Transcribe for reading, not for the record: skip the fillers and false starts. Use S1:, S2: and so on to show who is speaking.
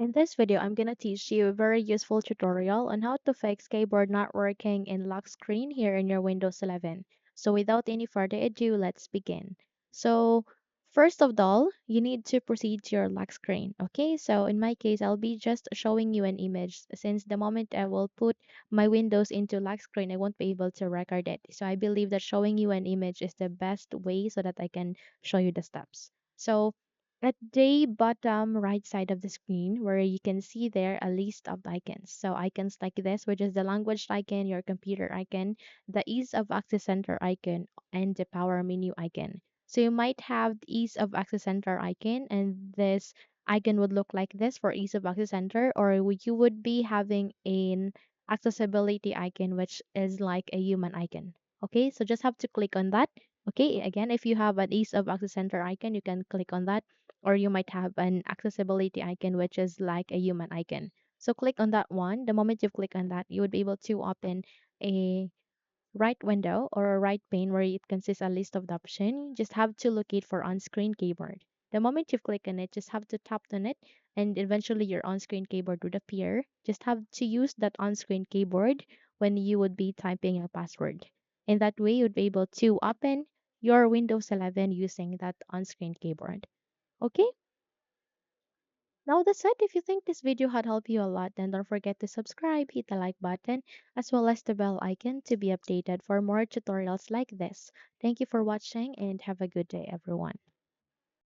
S1: In this video, I'm gonna teach you a very useful tutorial on how to fix keyboard not working in lock screen here in your Windows 11. So without any further ado, let's begin. So first of all, you need to proceed to your lock screen. Okay, so in my case, I'll be just showing you an image since the moment I will put my Windows into lock screen, I won't be able to record it. So I believe that showing you an image is the best way so that I can show you the steps. So at the bottom right side of the screen, where you can see there a list of icons. So icons like this, which is the language icon, your computer icon, the ease of access center icon, and the power menu icon. So you might have the ease of access center icon, and this icon would look like this for ease of access center, or you would be having an accessibility icon, which is like a human icon. Okay, so just have to click on that. Okay, again, if you have an ease of access center icon, you can click on that, or you might have an accessibility icon which is like a human icon. So click on that one. The moment you click on that, you would be able to open a right window or a right pane where it consists a list of the option. You just have to locate for on-screen keyboard. The moment you click on it, just have to tap on it and eventually your on-screen keyboard would appear. Just have to use that on-screen keyboard when you would be typing a password. In that way, you would be able to open your Windows 11 using that on-screen keyboard. Okay? Now that's it. If you think this video had helped you a lot, then don't forget to subscribe, hit the like button, as well as the bell icon to be updated for more tutorials like this. Thank you for watching and have a good day, everyone.